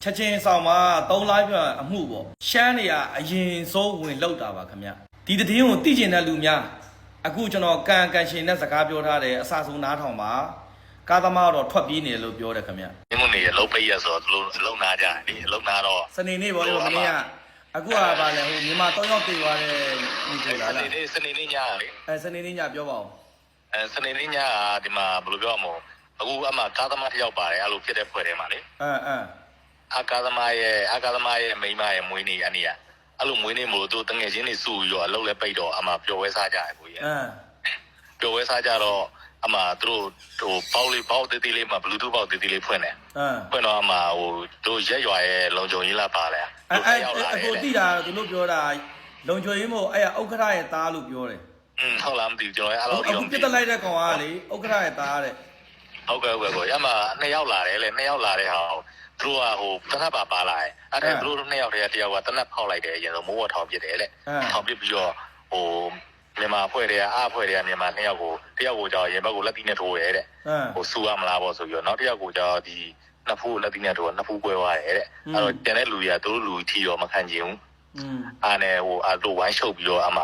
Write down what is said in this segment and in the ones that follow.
ချက်ချင်းဆောင်မှာ3 live အမှုပေါ့ရှမ်းနေရအရင်စိုးဝင်လောက်တာပါခင်ဗျဒီတည်င်းကိုသိကျင်တဲ့လူများအခုကျွန်တော်ကန်ရှင်နဲ့စကားပြောထားတယ်အစဆုံးနားထောင်ပါကားသမားတော့ထွက်ပြေးနေတယ်လို့ပြောတယ်ခင်ဗျဒီမနေအလုပ်ပိတ်ရဆိုတော့အလုပ်နာကြတယ်ဒီအလုပ်နာတော့စနေနေ့ပေါ့ဒီမနေ့ကအခုကပါလဲဟိုမြန်မာ3ယောက်တည်သွားတဲ့ဒီတွေ့လားစနေနေ့ညလေစနေနေ့ညပြောပါဦးစနေနေ့ညကဒီမှာဘယ်လိုပြောရမလဲအခုအမှကားသမားတစ်ယောက်ပါတယ်အဲ့လိုဖြစ်တဲ့ဖွဲ့ထဲမှာလေအကာသမားရဲ့မိန်းမရဲ့မွေးနေ့အနေရအဲ့လိုမွေးနေ့မို့သူတငယ်ချင်းတွေစုပြီးတော့အလုပ်လဲပိတ်တော့အမှပျော်ဝဲစားကြတယ်ကိုကြီးပျော်ဝဲစားကြတော့အမှသူတို့ဟိုပေါက်တေးသေးလေးမှာ Bluetooth ပေါက်တေးသေးလေးဖွင့်တယ်ဖွင့်တော့အမှဟိုတို့ရက်ရွာရဲ့လုံခြုံရေးလာပါတယ်အခုတိတာသူတို့ပြောတာလုံခြုံရေးမို့အဲ့ဥက္ခရရဲ့သားလို့ပြောတယ်ဟုတ်လားမသိဘူးကျွန်တော်အဲ့လိုပြောအခုပြစ်တက်လိုက်တဲ့ကောင်ကလေဥက္ခရရဲ့သားတဲ့ဟုတ်ကဲ့ကိုအမှ2ယောက်လာတယ်လေ2ယောက်လာတဲ့ဟာသူတို့ကဟိုတနတ်ပါလာတယ်အဲ့ဒါသူတို့2ယောက်တည်းတယောက်ကတနတ်ဖောက်လိုက်တယ်ရင်တော့မိုးဝထောင်ပစ်တယ်လေထောင်ပစ်ပြီးတော့ဟိုမြန်မာဖွဲ့တွေကအဖွဲ့တွေကမြန်မာ2ယောက်ကိုတယောက်ကိုကြောက်ရင်ဘက်ကိုလက်တီးနဲ့ထိုးရဲတဲ့ဟိုစူရမလားပေါ့ဆိုပြီးတော့နောက်တစ်ယောက်ကိုကြောက်ဒီနှစ်ဖူးလက်တီးနဲ့ထိုးနှစ်ဖူးကွဲသွားတယ်တဲ့အဲ့တော့ကျန်တဲ့လူတွေကသူတို့လူထီရောမခံချင်ဘူးအားနဲ့ဟိုအတို့ဝိုင်းရှုပ်ပြီးတော့အမှ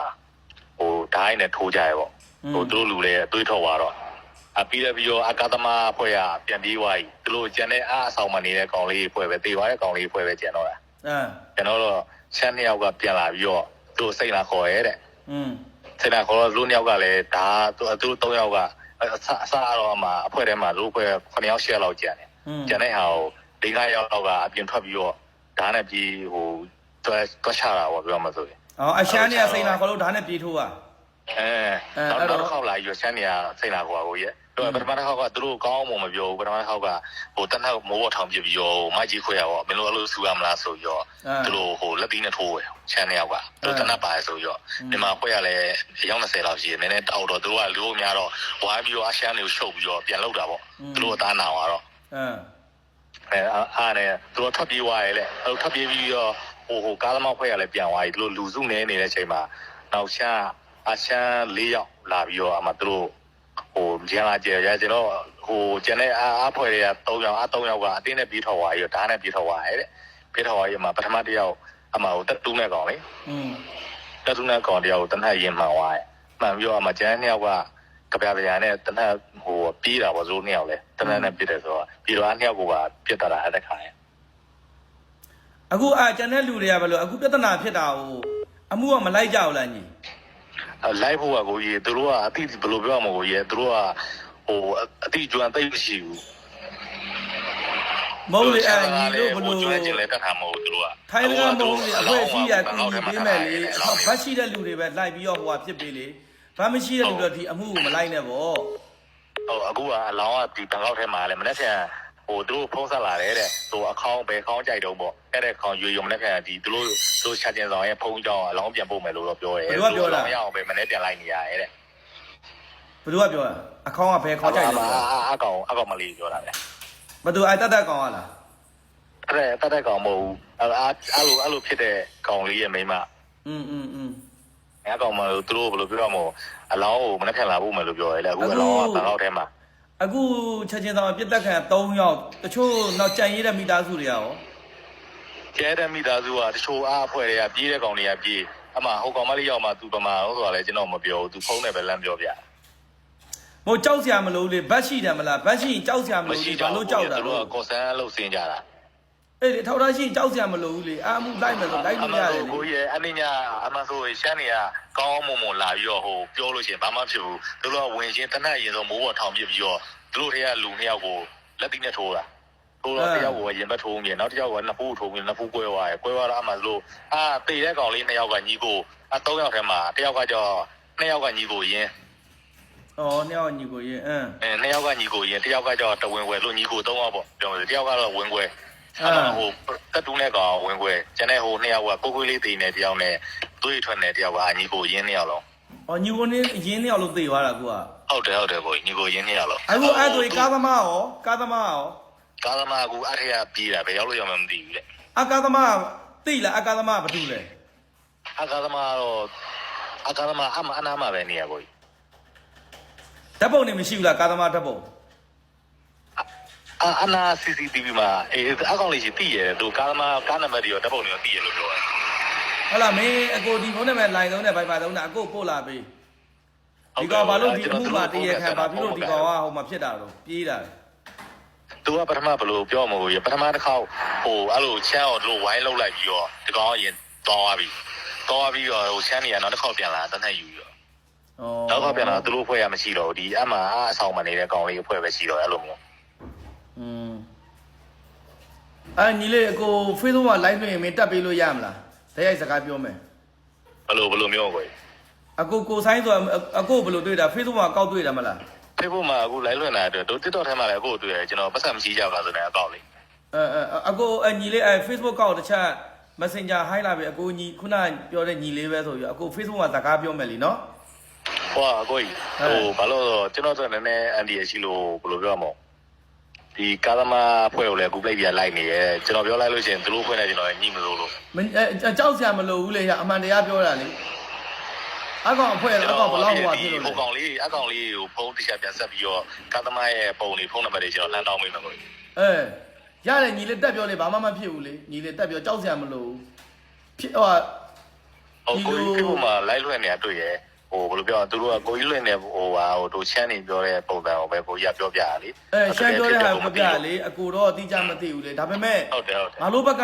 ဟိုဓာတ်နဲ့ထိုးကြရဲပေါ့ဟိုသူတို့လူတွေအသွေးထွက်သွားတော့ပြီးတော့အကာသမားဖွဲ့ရပြန်ပြေးသွားပြီသူတို့ကျန်တဲ့အဆောင်မနေတဲ့ကောင်လေးဖွဲ့ပဲတေသွားတဲ့ကောင်လေးဖွဲ့ပဲကျန်တော့တာကျွန်တော်တော့ချမ်း2ယောက်ကပြန်လာပြီးတော့သူတို့စိတ်လာခေါ်ရဲတဲ့စိတ်လာခေါ်တော့လူ2ယောက်ကလည်းဒါသူတို့3ယောက်ကအစားတော့မှအဖွဲ့ထဲမှာလူဖွဲ့9ယောက်10ယောက်လောက်ကျန်တယ်ကျန်တဲ့ဟာကို4-5ယောက်ကအပြင်ထွက်ပြီးတော့ဓာတ်နဲ့ပြေးဟိုတွဲချတာပေါ့ပြောမှဆိုရင်အရှမ်းနေစိတ်လာခေါ်လို့ဓာတ်နဲ့ပြေးထိုးอ่ะတော့ခေါက်လာရွှေချမ်းနေစိတ်လာခေါ်ကိုရဲ့ပထမတစ်ခေါက်ကသူတို့ကောင်းအောင်မပြောဘူးပထမတစ်ခေါက်ကဟိုတနက်မိုးဝထောင်ပြပြီးရောမိုက်ကြီးခွဲရပေါ့မင်းတို့အဲ့လိုဆူရမလားဆိုပြီးတော့သူတို့ဟိုလက်သီးနဲ့ထိုးတယ်ချမ်း2ယောက်ကသူတို့တနက်ပါဆိုပြီးတော့ဒီမှာခွဲရလဲအယောက်20လောက်ရှိတယ်နည်းနည်းတောက်တော့သူတို့ကလူများတော့ဝိုင်းပြီးတော့အရှမ်းတွေကိုရှုပ်ပြီးတော့ပြန်လောက်တာပေါ့သူတို့အသားနာသွားတော့အားနဲ့သူတို့ထပ်ပြေးသွားရဲလေအဲ့ထပ်ပြေးပြီးတော့ဟိုကားသမားခွဲရလဲပြန်သွားပြီသူတို့လူစုနေနေတဲ့ချိန်မှာနောက်ရှမ်းအရှမ်း4ယောက်လာပြီးတော့အမှသူတို့ဟိုကျန်လာကြရကျွန်တော်ဟိုကျန်တဲ့အားဖွဲ့တွေက3ယောက်3ယောက်ကအတင်းနဲ့ပြေးထော်သွားပြီးတော့ဓာတ်နဲ့ပြေးထော်သွားရဲတဲ့ပြေးထော်သွားရမှာပထမတစ်ယောက်အမှဟိုတက်တူးနဲ့ကောင်လေတက်တူးနဲ့ကောင်တယောက်ကိုတနတ်ရင်မှန်သွားရဲမှန်ပြီးတော့အမှကျန်တဲ့2ယောက်ကကြပြပြနဲ့တနတ်ဟိုပြေးတာပေါ့ဇိုး2ယောက်လဲတနတ်နဲ့ပြေးတယ်ဆိုတော့ပြီးတော့2ယောက်ကပြစ်တာအဲ့ဒါခါရဲအခုကျန်တဲ့လူတွေကဘယ်လိုအခုပြဿနာဖြစ်တာဟိုအမှုကမလိုက်ကြဘူးလားညီလိုက်ဖို့ကကိုကြီးသူတို့ကအတိဘယ်လိုပြောရမလဲကိုကြီးသူတို့ကဟိုအတိကျွမ်းသိမရှိဘူးမဟုတ်လေညီတို့ဘယ်လိုကျွမ်းကျင်လဲတတ်တာမဟုတ်သူတို့ကထိုင်းကမဟုတ်လေအဖွဲ့အစည်းရကူညီပေးမယ်လေဘတ်ရှိတဲ့လူတွေပဲလိုက်ပြီးတော့ဟိုဖြစ်ပေးလေဘာမရှိတဲ့လူတွေဒီအမှုကိုမလိုက်နဲ့ပေါ့ဟုတ်အခုကအလောင်းကဒီဘန်ကောက်ထဲမှာလဲမနေ့ကဟိုသူတို့ဖုံးဆက်လာတယ်တဲ့ဟိုအခေါင်းပဲခေါင်းကြိုက်တော့ပေါ့အဲ့တဲ့ခေါင်းရွေရုံနဲ့ခံဒီသူတို့ရှာကျင်ဆောင်ရဲ့ဖုံးကြောင်းအလောင်းပြန်ပို့မယ်လို့တော့ပြောတယ်ဘယ်လိုပြောတာမရအောင်ပဲမနေ့ပြန်လိုက်နေရတယ်တဲ့ဘယ်လိုပြောတာအခေါင်းကဘယ်ခေါင်းကြိုက်လဲအကောင်မလေးပြောတာလေဘယ်သူတတ်ကောင်ကလားအဲ့တတ်ကောင်မဟုတ်ဘူးအဲ့လိုဖြစ်တဲ့ကောင်လေးရဲ့မိန်းမအဲ့ကောင်မလို့သူတို့ဘယ်လိုပြောရမလဲအလောင်းကိုမနေ့ပြန်လာဖို့မယ်လို့ပြောတယ်လေအခုအလောင်းကဘန်ကောက်ထဲမှာအခုချက်ချင်းဆောင်ပြစ်တက်ခံ3ယောက်တချို့တော့ကြံရတဲ့မိသားစုတွေရောကျဲတဲ့မိသားစုကတချို့အားအဖွဲ့တွေကပြေးတဲ့ကောင်တွေကပြေးအမှဟိုကောင်မလေးရောက်မှသူပမာဟုတ်ဆိုတာလဲကျွန်တော်မပြောဘူးသူဖုန်းနဲ့ပဲလမ်းပြောပြဟိုကြောက်စရာမလိုလေဘတ်ရှိတယ်မလားဘတ်ရှိရင်ကြောက်စရာမလိုလေဘာလို့ကြောက်တာသူတို့ကကော်ဆန်လှုပ်ဆင်းကြတာအေးလေထောက်ထားရှိရင်ကြောက်စရာမလိုဘူးလေအာမှုလိုက်မယ်ဆိုလိုက်လို့ရတယ်ကိုကြီးရဲ့အနည်းညာအမှဆိုရှမ်းတွေကကောင်းမွန်လာပြီးတော့ဟိုပြောလို့ရှိရင်ဘာမှဖြစ်ဘူးသူတို့ကဝင်ချင်းတနတ်ရင်ဆိုမိုးပေါ်ထောင်ပြပြီးတော့သူတို့တွေကလူ2ယောက်ကိုလက်သီးနဲ့ထိုးတာထိုးတော့တစ်ယောက်ကိုရင်ဘတ်ထိုးမြင်နောက်တစ်ယောက်ကနှစ်ဖူးထိုးမြင်နှစ်ဖူးကွဲသွားတယ်ကွဲသွားတော့အမှဆိုလို့တေတဲ့ကောင်လေး2ယောက်ကညီကို3ယောက်ထဲမှာတစ်ယောက်ကကြော2ယောက်ကညီကိုရင်2ယောက်ညီကိုရင်2ယောက်ကညီကိုရင်တစ်ယောက်ကကြောတဝင်ွယ်လို့ညီကို3ယောက်ပေါ့ပြောတယ်တစ်ယောက်ကတော့ဝင်ွယ်အမှဟိုတက်တူးနဲ့ကောင်ဝင်ွယ်ကျန်တဲ့ဟို2ယောက်ကကိုလေးတေးနဲ့တစ်ယောက်နဲ့သွေးထွက်နဲ့တစ်ယောက်ကညီကိုရင်2ယောက်လုံးညီကိုနဲ့ရင်း2ယောက်လုံးသေသွားတာကူကဟုတ်တယ်ကိုညီကိုရင်း2ယောက်လုံးအခုအဲ့ဆိုကားသမားရောကားသမားကူအဲ့ထက်ကပြေးတာပဲရောက်လို့ရမှမသိဘူးလေကားသမားသိလားကားသမားဘာတူလဲကားသမားတော့ကားသမားအနာမပဲနေရကိုဓာတ်ပုံနေမရှိဘူးလားကားသမားဓာတ်ပုံ အနာ CCTV မှာအေးအကောင်လေးရှိတည်ရတယ်သူကားနံပါတ်တွေရောဓာတ်ပုံတွေရောတည်ရလို့ပြောတယ် ဟုတ်လားမင်းအကိုဒီဖုန်းနံပါတ်လိုင်းသုံးနဲ့ Viber သုံးနဲ့အကိုပို့လာပေးဒီကောင်ဘာလို့ဒီအမှုမှာတရခံဘာဖြစ်လို့ဒီကောင်ကဟိုမှာဖြစ်တာတော့ပြေးတာ သူကပထမဘလို့ပြောမှာကိုပထမတစ်ခေါက်ဟိုအဲ့လိုချမ်းအောင်တို့ဝိုင်းလောက်လိုက်ပြီးတော့ဒီကောင်ရင်တောင်းသွားပြီးတော့ဟိုချမ်းနေရနောက်တစ်ခေါက်ပြန်လာတန်းထက်ယူပြီးတော့နောက်ခေါက်ပြန်လာသူတို့ဖွဲ့ရမရှိတော့ဒီအမှအဆောင်မနေတဲ့ကောင်လေးဖွဲ့ပဲရှိတော့အဲ့လိုမျိုးညီလေးအကို Facebook မှာ live လုပ်ရင်မင်းတက်ပေးလို့ရမလားတရိုက်စကားပြောမယ်ဘလို့မျိုးကိုအကိုဆိုင်ဆိုအကိုဘလို့တွေ့တာ Facebook မှာကောက်တွေ့တာမလား Facebook မှာအခု live လွှင့်တာအတွက်တို့ TikTok ထဲမှာလည်းအခုတွေ့တယ်ကျွန်တော်ပတ်စံမရှိကြပါဆိုတဲ့အကောင့်လေးအကိုညီလေးFacebook ကောက်တစ်ချက် Messenger ဟိုင်းလာပြီအကိုညီခုနပြောတဲ့ညီလေးပဲဆိုပြီးအကို Facebook မှာစကားပြောမယ်လीနော်ဟောအကိုကြီးဟိုဘာလို့ကျွန်တော်တို့နည်းနည်းအန်ဒီရရှိလို့ဘယ်လိုပြောမလဲဒီကာသမာဖွဲ့ကိုလည်းအခုပြိတ်ပြလိုက်နေရဲကျွန်တော်ပြောလိုက်လို့ရှိရင်သူတို့ဖွဲ့နေကျွန်တော်ညှိမလို့ကြောက်စရာမလိုဘူးလေအမှန်တရားပြောတာလေအကောင်အဖွဲ့အကောင်ဘလောက်ဟိုပါဖြစ်လို့ဟိုကောင်လေးအကောင်လေးကိုဖုန်းတစ်ချက်ပြန်ဆက်ပြီးတော့ကာသမာရဲ့ပုံလေးဖုန်းနံပါတ်တွေကျွန်တော်လှမ်းတောင်းပေးမယ်ကိုရတယ်ညီလေးတက်ပြောလေဘာမှမဖြစ်ဘူးလေညီလေးတက်ပြောကြောက်စရာမလိုဘူးဖြစ်ဟိုကိုကြီးကမှလိုက်လွှင့်နေတာတွေ့ရဲဟိုဘယ်လိုပြောသူတို့ကကိုကြီးလွှင့်နေဟိုတို့ချမ်းနေပြောတဲ့ပုံစံကိုပဲကိုကြီးကပြောပြရလေရှမ်းပြောတဲ့ဟာပြောပြရလေအကိုတော့အတိအကျမသိဘူးလေဒါပေမဲ့ဟုတ်တယ်ငါတို့ဘက်က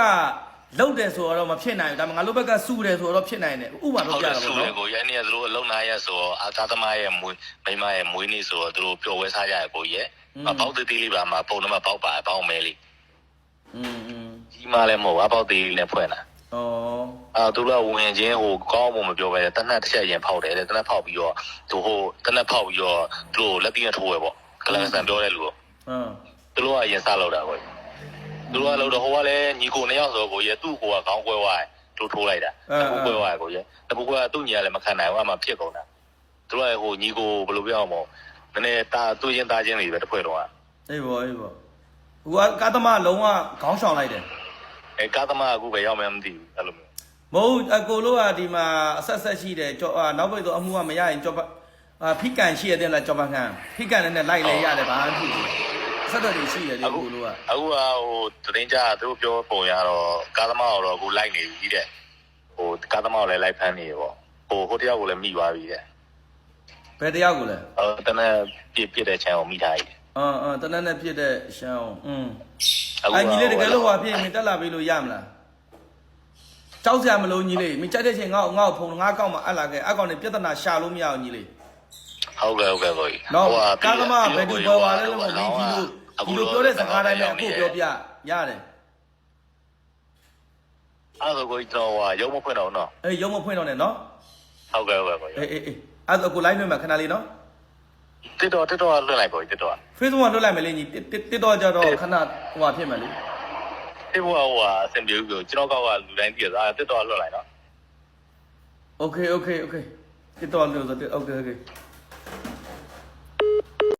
လုံတယ်ဆိုတော့မဖြစ်နိုင်ဘူးဒါပေမဲ့ငါတို့ဘက်ကစုတယ်ဆိုတော့ဖြစ်နိုင်တယ်ဥပမာပြောပြတာပေါ့နော်ကိုကြီးအဲ့ဒီကသူတို့အလုံနာရဲဆိုတော့အာသာသမားရဲ့မိမရဲ့မွေးနေ့ဆိုတော့သူတို့ပျော်ဝဲစားကြရကိုကြီးရဲ့ပေါက်သေးသေးလေးပါမှာပုံနံပါတ်ပေါက်ပါပေါင်းမဲလေးကြီးမလည်းမဟုတ်အပေါက်သေးလေးနဲ့ဖွင့်တာသူကဝင်ချင်းဟိုကောင်းဖို့မပြောပဲတနက်တစ်ချက်ရင်ဖောက်တယ်တနက်ဖောက်ပြီးတော့သူဟိုတနက်ဖောက်ပြီးတော့သူတို့လက်တီးနဲ့ထိုးရပေါ့ကလန်ဆန်ပြောတဲ့လူကိုသူတို့ကရင်စလောက်တာပေါ့သူတို့ကလို့တော့ဟိုကလည်းညီကိုနှစ်ယောက်ဆိုကိုရဲ့သူ့ကိုကခေါင်းကွဲသွားတယ်သူထိုးလိုက်တာအခုကွဲသွားတယ်ကိုရဲ့တပူကသူ့ညီကလည်းမခံနိုင်ဘူးအမှဖြစ်ကုန်တာသူတို့ကဟိုညီကိုဘယ်လိုပြောအောင်မို့နည်းနည်းတာသူ့ရင်သားချင်းတွေပဲတစ်ဖွဲ့တော့အေးပေါ့ဟိုကကာသမားလုံးဝခေါင်းဆောင်လိုက်တယ်ကာသမားအခုပဲရောက်မှန်းမသိဘူးအဲ့လိုမျိုးမဟုတ်အကိုလို့ကဒီမှာအဆက်ရှိတယ်ကြောနောက်ပိတ်တော့အမှုကမရရင်ကြောဖိကန်ရှိရတယ်လားကြောပခန်းဖိကန်နဲ့လိုက်လဲရတယ်ဘာမှမဖြစ်ဘူးဆက်တော်တွေရှိတယ်ဒီကိုလို့ကအခုဟိုတင်းကြသူတို့ပြောပုံရတော့ကာသမားတော့အခုလိုက်နေပြီတဲ့ဟိုကာသမားကိုလည်းလိုက်ဖမ်းနေပေါ့ဟိုတယောက်ကိုလည်းမိသွားပြီတဲ့ဘယ်တယောက်ကိုလဲတနက်ပြစ်တဲ့ချမ်းကိုမိထားပြီတနက်နဲ့ပြစ်တဲ့ရှမ်းအောင်ညီလေးတကယ်လို့ဟိုဖြစ်ရင်တက်လာပြီလို့ရမလားကြောက်စရာမလိုညီလေးမကြိုက်တဲ့ချိန်ငါ့ဖုန်းငါကောက်မှအပ်လာခဲ့အကောင်နေပြဿနာရှာလို့မရအောင်ညီလေးဟုတ်ကဲ့ကိုကြီးနော်ကာသမားဘယ်သူပေါ်ပါလဲလို့မင်းဒီလိုပြောတဲ့စကားတိုင်းနဲ့အခုပြောပြရတယ်အဲ့ဒါကိုတော့ရုံမဖွင့်တော့နော်ရုံမဖွင့်တော့နဲ့နော်ဟုတ်ကဲ့ကိုကြီးအေးအဲ့ဒါကို live လွှင့်မှာခဏလေးနော်တစ်တော့လွှင့်လိုက်ကိုကြီးတစ်တော့ Facebook မှာလွှင့်လိုက်မယ်လေညီတစ်တော့ကြတော့ခဏဟိုပါဖြစ်မယ်လေဒီဘဝဟိုအဆင်ပြေဘူးကျွန်တော်ကလူတိုင်းပြည့်သားတစ်တော့လွှတ်လိုက်နော် Okay တစ်တော့လွှတ်ဆိုတစ် okay